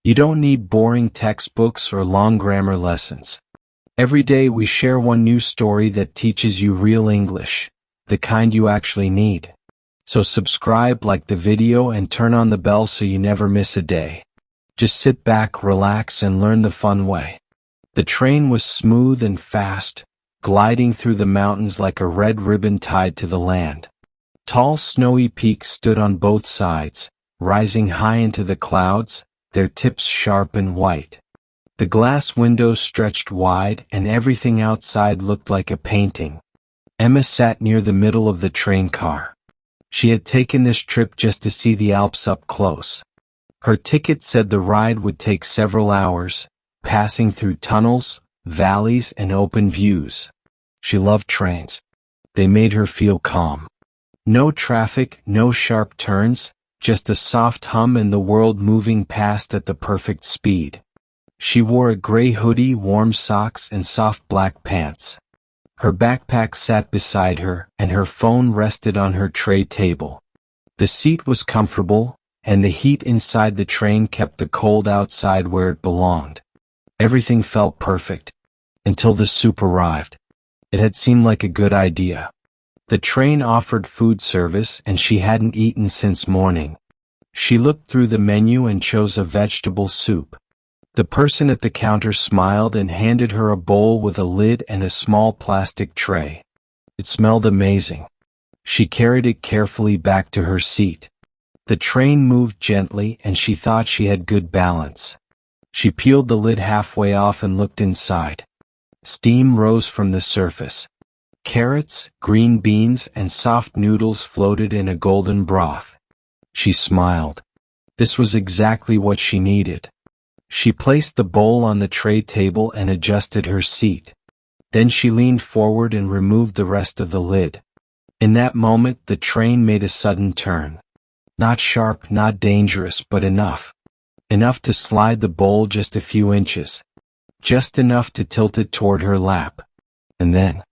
You don't need boring textbooks or long grammar lessons. Every day we share one new story that teaches you real English, the kind you actually need. So subscribe, like the video, and turn on the bell so you never miss a day. Just sit back, relax, and learn the fun way. The train was smooth and fast, gliding through the mountains like a red ribbon tied to the land. Tall snowy peaks stood on both sides, rising high into the clouds, their tips sharp and white. The glass windows stretched wide and everything outside looked like a painting. Emma sat near the middle of the train car. She had taken this trip just to see the Alps up close. Her ticket said the ride would take several hours, passing through tunnels, valleys, and open views. She loved trains. They made her feel calm. No traffic, no sharp turns, just a soft hum and the world moving past at the perfect speed. She wore a gray hoodie, warm socks, and soft black pants. Her backpack sat beside her, and her phone rested on her tray table. The seat was comfortable, and the heat inside the train kept the cold outside where it belonged. Everything felt perfect. Until the soup arrived. It had seemed like a good idea. The train offered food service, and she hadn't eaten since morning. She looked through the menu and chose a vegetable soup. The person at the counter smiled and handed her a bowl with a lid and a small plastic tray. It smelled amazing. She carried it carefully back to her seat. The train moved gently, and she thought she had good balance. She peeled the lid halfway off and looked inside. Steam rose from the surface. Carrots, green beans, and soft noodles floated in a golden broth. She smiled. This was exactly what she needed. She placed the bowl on the tray table and adjusted her seat. Then she leaned forward and removed the rest of the lid. In that moment, the train made a sudden turn. Not sharp, not dangerous, but enough. Enough to slide the bowl just a few inches. Just enough to tilt it toward her lap. And then,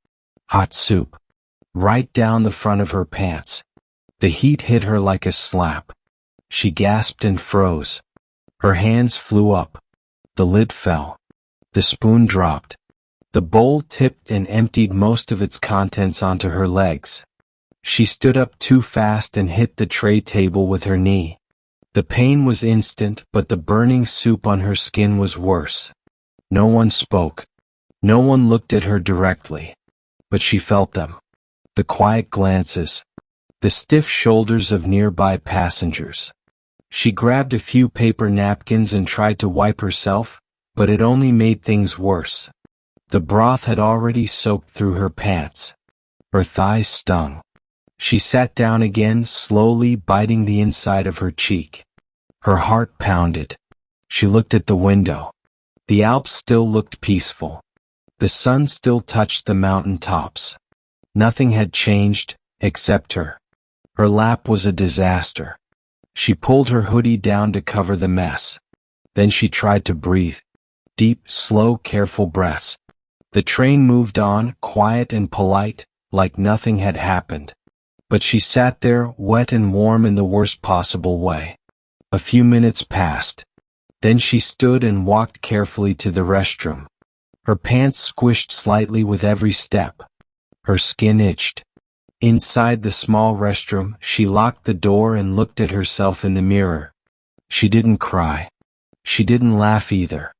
hot soup. Right down the front of her pants. The heat hit her like a slap. She gasped and froze. Her hands flew up. The lid fell. The spoon dropped. The bowl tipped and emptied most of its contents onto her legs. She stood up too fast and hit the tray table with her knee. The pain was instant, but the burning soup on her skin was worse. No one spoke. No one looked at her directly. But she felt them. The quiet glances. The stiff shoulders of nearby passengers. She grabbed a few paper napkins and tried to wipe herself, but it only made things worse. The broth had already soaked through her pants. Her thighs stung. She sat down again, slowly biting the inside of her cheek. Her heart pounded. She looked at the window. The Alps still looked peaceful. The sun still touched the mountain tops. Nothing had changed, except her. Her lap was a disaster. She pulled her hoodie down to cover the mess. Then she tried to breathe. Deep, slow, careful breaths. The train moved on, quiet and polite, like nothing had happened. But she sat there, wet and warm in the worst possible way. A few minutes passed. Then she stood and walked carefully to the restroom. Her pants squished slightly with every step. Her skin itched. Inside the small restroom, she locked the door and looked at herself in the mirror. She didn't cry. She didn't laugh either.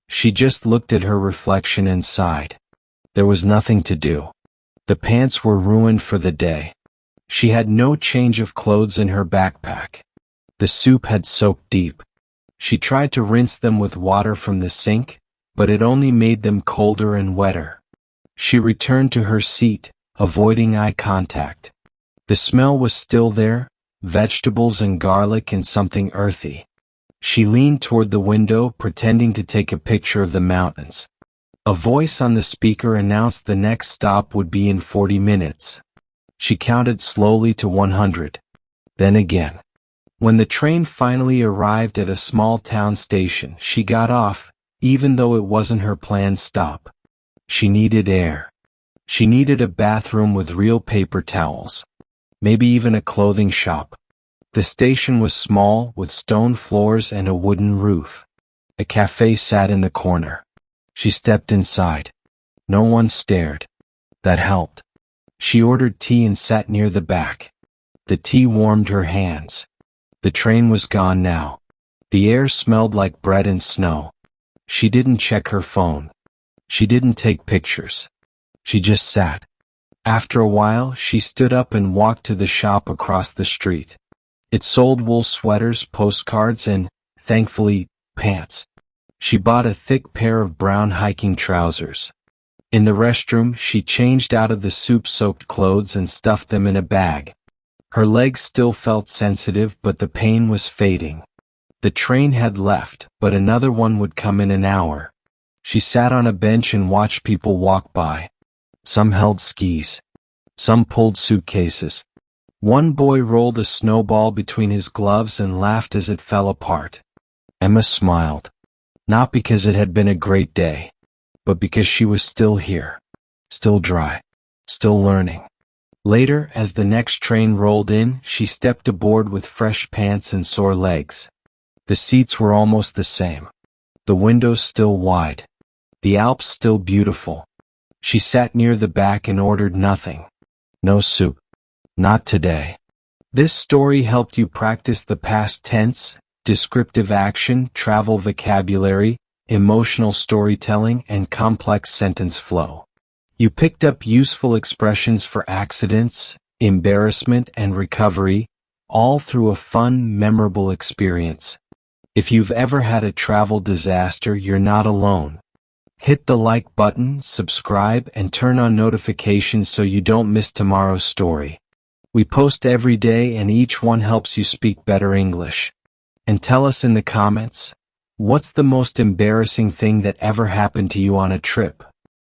She just looked at her reflection and sighed. There was nothing to do. The pants were ruined for the day. She had no change of clothes in her backpack. The soup had soaked deep. She tried to rinse them with water from the sink, but it only made them colder and wetter. She returned to her seat, avoiding eye contact. The smell was still there, vegetables and garlic and something earthy. She leaned toward the window, pretending to take a picture of the mountains. A voice on the speaker announced the next stop would be in 40 minutes. She counted slowly to 100. Then again. When the train finally arrived at a small town station, she got off, even though it wasn't her planned stop. She needed air. She needed a bathroom with real paper towels. Maybe even a clothing shop. The station was small, with stone floors and a wooden roof. A cafe sat in the corner. She stepped inside. No one stared. That helped. She ordered tea and sat near the back. The tea warmed her hands. The train was gone now. The air smelled like bread and snow. She didn't check her phone. She didn't take pictures. She just sat. After a while, she stood up and walked to the shop across the street. It sold wool sweaters, postcards, and, thankfully, pants. She bought a thick pair of brown hiking trousers. In the restroom, she changed out of the soup-soaked clothes and stuffed them in a bag. Her legs still felt sensitive, but the pain was fading. The train had left, but another one would come in an hour. She sat on a bench and watched people walk by. Some held skis. Some pulled suitcases. One boy rolled a snowball between his gloves and laughed as it fell apart. Emma smiled. Not because it had been a great day, but because she was still here. Still dry. Still learning. Later, as the next train rolled in, she stepped aboard with fresh pants and sore legs. The seats were almost the same. The windows still wide. The Alps still beautiful. She sat near the back and ordered nothing. No soup. Not today. This story helped you practice the past tense, descriptive action, travel vocabulary, emotional storytelling, and complex sentence flow. You picked up useful expressions for accidents, embarrassment, and recovery, all through a fun, memorable experience. If you've ever had a travel disaster, you're not alone. Hit the like button, subscribe, and turn on notifications so you don't miss tomorrow's story. We post every day and each one helps you speak better English. And tell us in the comments, what's the most embarrassing thing that ever happened to you on a trip?